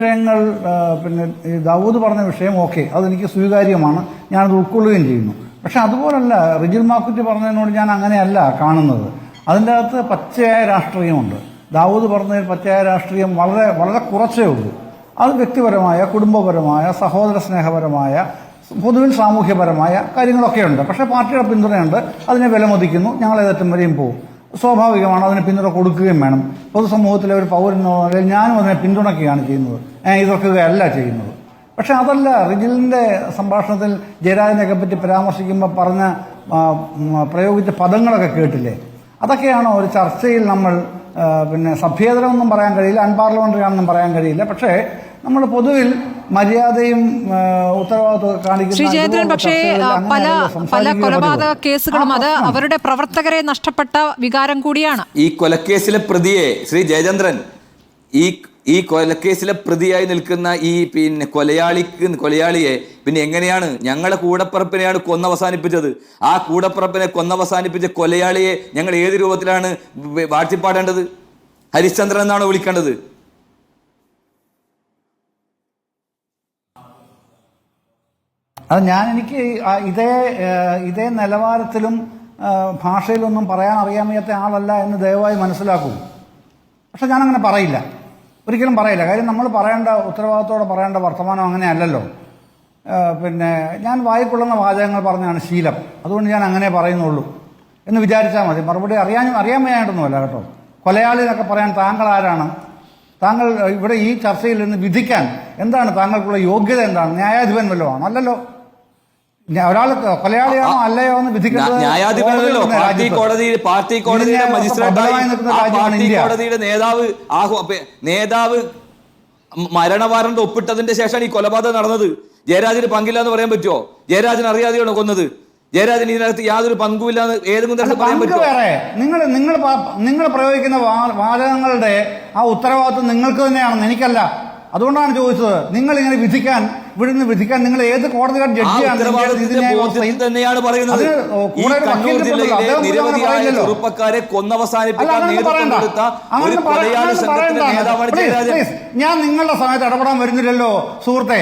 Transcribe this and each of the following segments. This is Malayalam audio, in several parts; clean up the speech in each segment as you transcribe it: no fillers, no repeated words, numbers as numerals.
വിഷയങ്ങൾ പിന്നെ ദാവൂദ് പറഞ്ഞ വിഷയം ഓക്കെ, അതെനിക്ക് സ്വീകാര്യമാണ്, ഞാനത് ഉൾക്കൊള്ളുകയും ചെയ്യുന്നു. പക്ഷെ അതുപോലല്ല റിജിൽ മാക്കുറ്റി പറഞ്ഞതിനോട് ഞാൻ അങ്ങനെയല്ല കാണുന്നത്. അതിൻ്റെ അകത്ത് പച്ചയായ രാഷ്ട്രീയമുണ്ട്. ദാവൂദ് പറഞ്ഞതിൽ പച്ചയായ രാഷ്ട്രീയം വളരെ വളരെ കുറച്ചേ ഉള്ളൂ. അത് വ്യക്തിപരമായ, കുടുംബപരമായ, സഹോദര സ്നേഹപരമായ, പൊതുവിൽ സാമൂഹ്യപരമായ കാര്യങ്ങളൊക്കെയുണ്ട്. പക്ഷേ പാർട്ടിയുടെ പിന്തുണയുണ്ട്, അതിനെ വിലമതിക്കുന്നു, ഞങ്ങൾ ഏതറ്റം വരെയും പോകും. സ്വാഭാവികമാണ്, അതിന് പിന്തുണ കൊടുക്കുകയും വേണം. പൊതുസമൂഹത്തിലെ ഒരു പൗരനോ അല്ലെങ്കിൽ ഞാനും അതിനെ പിന്തുണയ്ക്കുകയാണ് ചെയ്യുന്നത്, എതിർക്കുകയല്ല ചെയ്യുന്നത്. പക്ഷെ അതല്ല റിജിലിൻ്റെ സംഭാഷണത്തിൽ ജയരാജനെയൊക്കെ പറ്റി പരാമർശിക്കുമ്പോൾ പ്രയോഗിച്ച പദങ്ങളൊക്കെ കേട്ടില്ലേ? അതൊക്കെയാണോ ഒരു ചർച്ചയിൽ നമ്മൾ പിന്നെ സഭ്യേതരമൊന്നും പറയാൻ കഴിയില്ല, അൺപാർലമെന്ററി ആണെന്നും പറയാൻ കഴിയില്ല. പക്ഷേ നമ്മൾ പൊതുവിൽ മര്യാദയും ഉത്തരവാദിത്വം കാണിക്കുന്ന പക്ഷേ പല കൊലപാതക കേസുകളും അത് അവരുടെ പ്രവർത്തകരെ നഷ്ടപ്പെട്ട വികാരം കൂടിയാണ്. ഈ കൊലക്കേസിലെ പ്രതിയെ ശ്രീ ജയചന്ദ്രൻ, ഈ കൊലക്കേസിലെ പ്രതിയായി നിൽക്കുന്ന ഈ പിന്നെ കൊലയാളിയെ പിന്നെ എങ്ങനെയാണ് ഞങ്ങളെ കൂടപ്പറപ്പിനെയാണ് കൊന്നവസാനിപ്പിച്ചത്? ആ കൂടപ്പറപ്പിനെ കൊന്നവസാനിപ്പിച്ച കൊലയാളിയെ ഞങ്ങൾ ഏത് രൂപത്തിലാണ് വാഴ്ത്തിപ്പാടേണ്ടത്? ഹരിശ്ചന്ദ്രൻ എന്നാണോ വിളിക്കേണ്ടത്? അത് എനിക്ക് ഇതേ നിലവാരത്തിലും ഭാഷയിലൊന്നും പറയാൻ അറിയാൻ വയ്യാത്ത ആളല്ല എന്ന് ദയവായി മനസ്സിലാക്കൂ. പക്ഷെ ഞാനങ്ങനെ പറയില്ല, ഒരിക്കലും പറയില്ല. കാര്യം നമ്മൾ ഉത്തരവാദിത്തോടെ പറയേണ്ട വർത്തമാനം അങ്ങനെയല്ലല്ലോ. പിന്നെ ഞാൻ വായിക്കൊള്ളുന്ന വാചകങ്ങൾ പറഞ്ഞാണ് ശീലം, അതുകൊണ്ട് ഞാൻ അങ്ങനെ പറയുന്നുള്ളൂ എന്ന് വിചാരിച്ചാൽ മതി. മറുപടി അറിയാൻ വയ്യായിട്ടൊന്നുമല്ല കേട്ടോ. കൊലയാളി എന്നൊക്കെ പറയാൻ താങ്കൾ ആരാണ്? താങ്കൾ ഇവിടെ ഈ ചർച്ചയിൽ നിന്ന് വിധിക്കാൻ എന്താണ് താങ്കൾക്കുള്ള യോഗ്യത? എന്താണ്? ന്യായാധിപൻ വല്ലതും ആണോ? അല്ലല്ലോ. ഒരാൾ കൊലയാളിയാണോ അല്ലയോ എന്ന് വിധിക്കുന്നത് നേതാവ് മരണ വാറണ്ട് ഒപ്പിട്ടതിന്റെ ശേഷമാണ് ഈ കൊലപാതകം നടന്നത്. ജയരാജന് പങ്കില്ല എന്ന് പറയാൻ പറ്റുമോ? ജയരാജൻ അറിയാതെയാണോ കൊന്നത്? ജയരാജൻ ഇതിനകത്ത് യാതൊരു പങ്കുമില്ല എന്ന് ഏതെങ്കിലും പറയാൻ പറ്റുമോ? നിങ്ങൾ പ്രയോഗിക്കുന്ന വാചകങ്ങളുടെ ആ ഉത്തരവാദിത്വം നിങ്ങൾക്ക് തന്നെയാണെന്ന് എനിക്കല്ല. അതുകൊണ്ടാണ് ചോദിച്ചത്. നിങ്ങൾ ഇങ്ങനെ ഇവിടുന്ന് വിധിക്കാൻ നിങ്ങൾ ഏത് കോടതിയുടെ ജഡ്ജിയാണ്? തന്നെയാണ് പറയുന്നത്. ചെറുപ്പക്കാരെ കൊന്നവസാനിപ്പിക്കാൻ നേതൃത്വം കൊടുത്ത ഒരു കൊലയാളി സംഘത്തിന്റെ നേതാവാണ് ജയരാജൻ. ഞാൻ നിങ്ങളുടെ സമയത്ത് ഇടപെടാൻ വരുന്നില്ലല്ലോ സുഹൃത്തെ.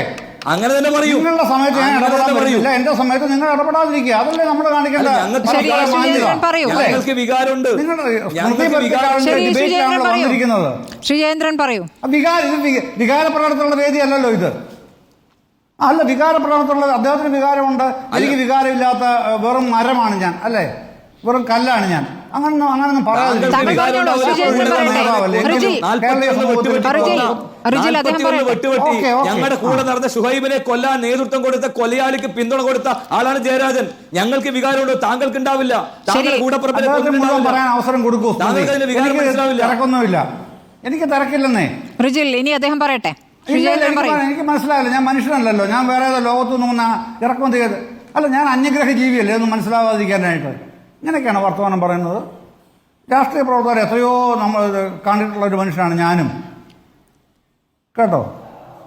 അങ്ങനെ തന്നെ പറയൂ. നിങ്ങളുടെ സമയത്ത് ഞാൻ ഇടപെടാൻ പറ്റില്ല, എന്റെ സമയത്ത് നിങ്ങൾ ഇടപെടാതിരിക്കുക. അതല്ലേ നമ്മൾ കാണിക്കേണ്ട. ഞങ്ങൾക്ക് വികാരമുണ്ട്. വന്നിരിക്കുന്നത് വികാര പ്രകടനത്തിലുള്ള വേദിയല്ലല്ലോ ഇത്. അല്ല, വികാര പ്രകടനത്തിലുള്ള അദ്ദേഹത്തിന് വികാരമുണ്ട്, എനിക്ക് വികാരമില്ലാത്ത വെറും മരമാണ് ഞാൻ, അല്ലേ? വെറും കല്ലാണ് ഞാൻ. അങ്ങനൊന്നും പറയാതിരിക്കും. ഞങ്ങളുടെ കൂടെ നടന്ന ഷുഹൈബിനെ കൊല്ലാൻ നേതൃത്വം കൊടുത്ത കൊലയാളിക്ക് പിന്തുണ കൊടുത്ത ആളാണ് ജയരാജൻ. ഞങ്ങൾക്ക് വികാരമുണ്ട്, താങ്കൾക്ക് ഉണ്ടാവില്ല. താങ്കളുടെ കൂടെ പറയാൻ അവസരം കൊടുക്കൂ. തിരക്കൊന്നുമില്ല, എനിക്ക് തിരക്കില്ലെന്നേ. ഇനി അദ്ദേഹം പറയട്ടെ. എനിക്ക് മനസ്സിലായില്ല, ഞാൻ മനുഷ്യനല്ലല്ലോ, ഞാൻ വേറെ ഏതോ ലോകത്തുനിന്ന് ഇറക്കുമതി ചെയ്ത് അല്ല, ഞാൻ അന്യഗ്രഹ ജീവിയല്ലേ, ഒന്നും മനസ്സിലാവാതിരിക്കാനായിട്ട്. ഇങ്ങനെയൊക്കെയാണ് വർത്തമാനം പറയുന്നത്. രാഷ്ട്രീയ പ്രവർത്തകർ എത്രയോ നമ്മൾ കണ്ടിട്ടുള്ള ഒരു മനുഷ്യനാണ് ഞാനും, കേട്ടോ.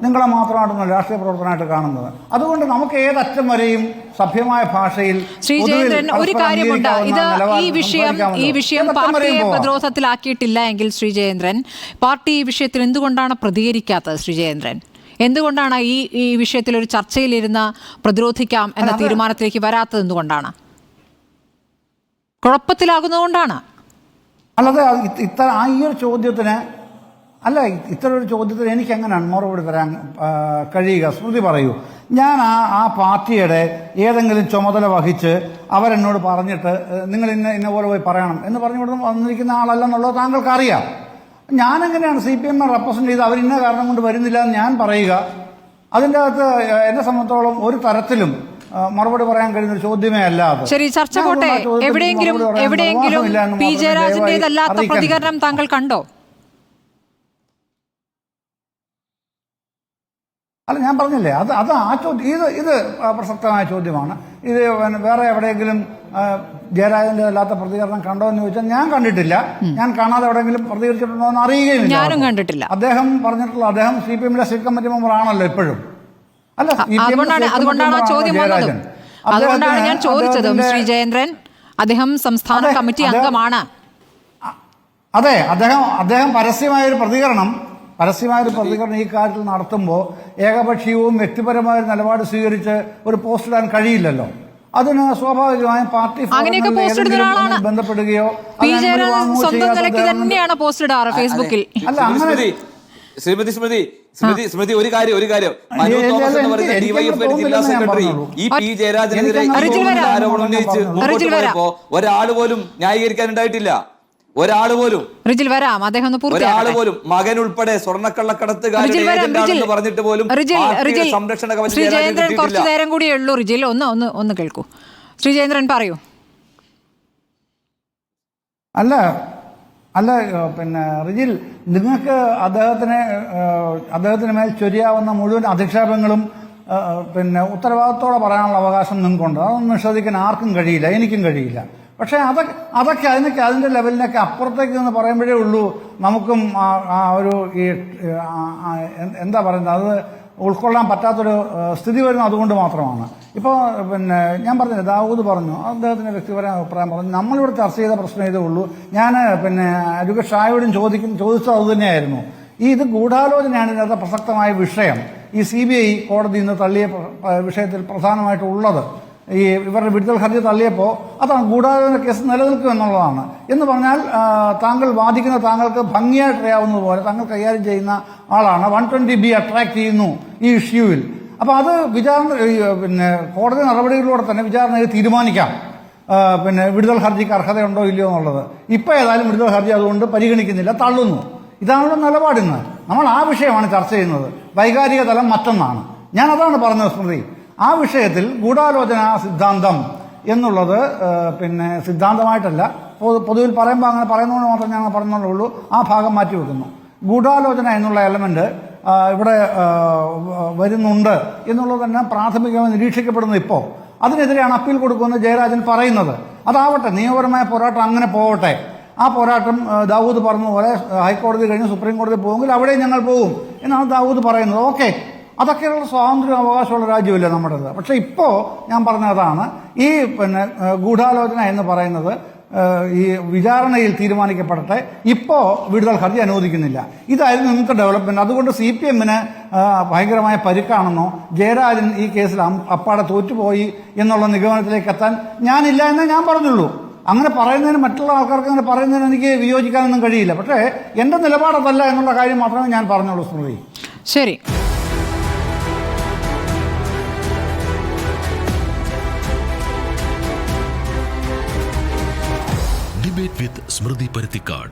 നിങ്ങളെ മാത്രമായിട്ടൊന്നും രാഷ്ട്രീയ പ്രവർത്തനമായിട്ട് കാണുന്നത്. അതുകൊണ്ട് നമുക്ക് ഏതറ്റം വരെയും സഭ്യമായ ഭാഷയിൽ ഒരു കാര്യമുണ്ട്. ഈ വിഷയം പാർട്ടിയെ പ്രതിരോധത്തിലാക്കിയിട്ടില്ല എങ്കിൽ ശ്രീജയേന്ദ്രൻ, പാർട്ടി ഈ വിഷയത്തിൽ എന്തുകൊണ്ടാണ് പ്രതികരിക്കാത്തത്? ശ്രീജയേന്ദ്രൻ, എന്തുകൊണ്ടാണ് ഈ വിഷയത്തിൽ ഒരു ചർച്ചയിലിരുന്ന് പ്രതിരോധിക്കാം എന്ന തീരുമാനത്തിലേക്ക് വരാത്തത്? എന്തുകൊണ്ടാണ്? കുഴപ്പത്തിലാകുന്നതുകൊണ്ടാണ്. അല്ലാതെ ഈ ഒരു ചോദ്യത്തിന് ഇത്തരം ഒരു ചോദ്യത്തിന് എനിക്ക് എങ്ങനെയാണ് മറുപടി തരാൻ കഴിയുക? സ്മൃതി പറയൂ. ഞാൻ ആ പാർട്ടിയുടെ ഏതെങ്കിലും ചുമതല വഹിച്ച് അവരെന്നോട് പറഞ്ഞിട്ട് നിങ്ങൾ ഇന്ന പോലെ പോയി പറയണം എന്ന് പറഞ്ഞുകൊണ്ട് വന്നിരിക്കുന്ന ആളല്ലെന്നുള്ളത് താങ്കൾക്ക് അറിയാം. ഞാനെങ്ങനെയാണ് CPM റെപ്രസെന്റ് ചെയ്ത് അവരിന്ന കാരണം കൊണ്ട് വരുന്നില്ല എന്ന് ഞാൻ പറയുക? അതിൻ്റെ അകത്ത് എന്നെ സംബന്ധിച്ചോളം ഒരു തരത്തിലും മറുപടി പറയാൻ കഴിയുന്ന ഒരു ചോദ്യമേ അല്ല അത്. ശരി, ചർച്ച പോട്ടെ. എവിടെയെങ്കിലും പി ജയരാജന്റേതല്ലാത്ത പ്രതികരണം താങ്കൾ കണ്ടോ? അല്ല, ഞാൻ പറഞ്ഞില്ലേ, അത് ആ ചോദ്യം ഇത് പ്രസക്തമായ ചോദ്യമാണ്. ഇത് വേറെ എവിടെയെങ്കിലും ജയരാജന്റെ അല്ലാത്ത പ്രതികരണം കണ്ടോ എന്ന് ചോദിച്ചാൽ ഞാൻ കണ്ടിട്ടില്ല. ഞാൻ കാണാതെ എവിടെയെങ്കിലും പ്രതികരിച്ചിട്ടുണ്ടോ എന്ന് അറിയുകയില്ല. ഞാനും കണ്ടിട്ടില്ല. അദ്ദേഹം പറഞ്ഞിട്ടുള്ള അദ്ദേഹം CPM സ്റ്റേറ്റ് കമ്മിറ്റി മെമ്പർ ആണല്ലോ ഇപ്പോഴും. അല്ല, അതുകൊണ്ടാണ് ആ ചോദ്യം വന്നതും. അതുകൊണ്ടാണ് ഞാൻ ചോദിച്ചതും. ശ്രീ ജയേന്ദ്രൻ, അദ്ദേഹം സംസ്ഥാന കമ്മിറ്റി അംഗമാണ്. അതെ, അദ്ദേഹം പരസ്യമായ ഒരു പ്രതികരണം പരസ്യമായൊരു പ്രതികരണം ഈ കാര്യത്തിൽ നടത്തുമ്പോൾ ഏകപക്ഷീയവും വ്യക്തിപരമായ ഒരു നിലപാട് സ്വീകരിച്ച് ഒരു പോസ്റ്റ് ഇടാൻ കഴിയില്ലല്ലോ. അതിന് സ്വാഭാവികമായും പാർട്ടി അങ്ങനെയൊക്കെ പോസ്റ്റ് ഇടുന്ന ഒരാളാണ് ബന്ധപ്പെടുകയോ പി ജയരാജൻ സ്വന്തം നിലയ്ക്ക് തന്നെയാണ് പോസ്റ്റ് ഇടാറ് ഫേസ്ബുക്കിൽ. അല്ല അങ്ങനെ സ്മൃതി ഒരു കാര്യം മനു തോമസ് എന്ന് പറയുന്ന ഡിവൈഎഫ്ഐ ജില്ലാ സെക്രട്ടറി ഈ പി ജയരാജനെതിരെ ആരോപണം ഉന്നയിച്ച് മുമ്പോട്ട് പോയപ്പോ ഒരാൾ പോലും ന്യായീകരിക്കാനുണ്ടായിട്ടില്ല. ഒരാൾ പോലും ഒരാള് പോലും മകൻ ഉൾപ്പെടെ സ്വർണ്ണക്കള്ളക്കടത്തുകാരുടെ ഏജന്റാണെന്ന് പറഞ്ഞിട്ട് പോലും സംരക്ഷണ കവചം ശ്രീജയേന്ദ്രൻ കുറച്ചു നേരം കൂടിയേ ഉള്ളൂ. റിജിൽ ഒന്ന് കേൾക്കൂ. ശ്രീജയേന്ദ്രൻ പറയൂ. അല്ല പിന്നെ റിജിൽ, നിങ്ങൾക്ക് അദ്ദേഹത്തിന് മേൽ ചൊരിയാവുന്ന മുഴുവൻ അധിക്ഷേപങ്ങളും പിന്നെ ഉത്തരവാദിത്തോടെ പറയാനുള്ള അവകാശം നിങ്ങൾക്കുണ്ട്. അതൊന്നും നിഷേധിക്കാൻ ആർക്കും കഴിയില്ല, എനിക്കും കഴിയില്ല. പക്ഷേ അതൊക്കെ അതിൻ്റെ ലെവലിനൊക്കെ അപ്പുറത്തേക്ക് നിന്ന് പറയുമ്പോഴേ ഉള്ളൂ നമുക്കും ഒരു എന്താ പറയുന്നത്, അത് ഉൾക്കൊള്ളാൻ പറ്റാത്തൊരു സ്ഥിതി വരുന്നത് അതുകൊണ്ട് മാത്രമാണ്. ഇപ്പോൾ പിന്നെ ഞാൻ പറഞ്ഞില്ല, ദാവൂദ് പറഞ്ഞു, അദ്ദേഹത്തിൻ്റെ വ്യക്തിപരമായ അഭിപ്രായം പറഞ്ഞു. നമ്മളിവിടെ ചർച്ച ചെയ്ത പ്രശ്നം ഇതേ ഉള്ളൂ. ഞാൻ പിന്നെ അഡ്വക്കേറ്റ് ഷായോടും ചോദിച്ചത് അതുതന്നെയായിരുന്നു. ഇത് ഗൂഢാലോചനയാണ് ഇതിനകത്ത് പ്രസക്തമായ വിഷയം. ഈ CBI കോടതി ഇന്ന് തള്ളിയ വിഷയത്തിൽ പ്രധാനമായിട്ടുള്ളത് ഈ ഇവരുടെ വിടുതൽ ഹർജി തള്ളിയപ്പോൾ അതാണ് ഗൂഢാലോചന കേസ് നിലനിൽക്കും എന്നുള്ളതാണ്. എന്ന് പറഞ്ഞാൽ താങ്കൾ വാദിക്കുന്ന താങ്കൾക്ക് ഭംഗിയായിട്ട് അറിയാവുന്നതുപോലെ താങ്കൾ കൈകാര്യം ചെയ്യുന്ന ആളാണ് 120B അട്രാക്ട് ചെയ്യുന്നു ഈ ഇഷ്യൂവിൽ. അപ്പോൾ അത് പിന്നെ കോടതി നടപടികളിലൂടെ തന്നെ വിചാരണയിൽ തീരുമാനിക്കാം പിന്നെ വിടുതൽ ഹർജിക്ക് അർഹതയുണ്ടോ ഇല്ലയോ എന്നുള്ളത്. ഇപ്പോൾ ഏതായാലും വിടുതൽ ഹർജി അതുകൊണ്ട് പരിഗണിക്കുന്നില്ല, തള്ളുന്നു. ഇതാണല്ലോ നിലപാടിന്ന്. നമ്മൾ ആ വിഷയമാണ് ചർച്ച ചെയ്യുന്നത്. വൈകാരിക തലം മറ്റൊന്നാണ്. ഞാൻ അതാണ് പറഞ്ഞത് സ്മൃതി. ആ വിഷയത്തിൽ ഗൂഢാലോചന സിദ്ധാന്തം എന്നുള്ളത് പിന്നെ സിദ്ധാന്തമായിട്ടല്ല, പൊതുവിൽ പറയുമ്പോൾ അങ്ങനെ പറയുന്നതുകൊണ്ട് മാത്രം ഞാൻ പറഞ്ഞുള്ളൂ. ആ ഭാഗം മാറ്റി വെക്കുന്നു. ഗൂഢാലോചന എന്നുള്ള എലമെന്റ് ഇവിടെ വരുന്നുണ്ട് എന്നുള്ളത് തന്നെ പ്രാഥമികമായി നിരീക്ഷിക്കപ്പെടുന്നത്. ഇപ്പോൾ അതിനെതിരെയാണ് അപ്പീൽ കൊടുക്കുമെന്ന് ജയരാജൻ പറയുന്നത്. അതാവട്ടെ, നിയമപരമായ പോരാട്ടം അങ്ങനെ പോവട്ടെ. ആ പോരാട്ടം ദാവൂദ് പറഞ്ഞതുപോലെ ഹൈക്കോടതി കഴിഞ്ഞ് സുപ്രീം കോടതി പോകുമെങ്കിൽ അവിടെ ഞങ്ങൾ പോകും എന്നാണ് ദാവൂദ് പറയുന്നത്. ഓക്കെ, അതൊക്കെയുള്ള സ്വാതന്ത്ര്യ അവകാശമുള്ള രാജ്യമല്ലേ നമ്മുടേത്. പക്ഷെ ഇപ്പോൾ ഞാൻ പറഞ്ഞതാണ്, ഈ പിന്നെ ഗൂഢാലോചന എന്ന് പറയുന്നത് ഈ വിചാരണയിൽ തീരുമാനിക്കപ്പെടട്ടെ, ഇപ്പോൾ വിടുതൽ ഹർജി അനുവദിക്കുന്നില്ല. ഇതായിരുന്നു ഇന്നത്തെ ഡെവലപ്മെന്റ്. അതുകൊണ്ട് CPM-ന് ഭയങ്കരമായ പരിക്കാണെന്നോ ജയരാജൻ ഈ കേസിൽ അപ്പാടെ തോറ്റുപോയി എന്നുള്ള നിഗമനത്തിലേക്ക് എത്താൻ ഞാനില്ല എന്നേ ഞാൻ പറഞ്ഞുള്ളൂ. അങ്ങനെ പറയുന്നതിന് മറ്റുള്ള ആൾക്കാർക്ക് അങ്ങനെ പറയുന്നതിന് എനിക്ക് വിയോജിക്കാനൊന്നും കഴിയില്ല. പക്ഷേ എൻ്റെ നിലപാടതല്ല എന്നുള്ള കാര്യം മാത്രമേ ഞാൻ പറഞ്ഞുള്ളൂ സ്മൃതി. ശരി. Debate with Smriti Parithikad.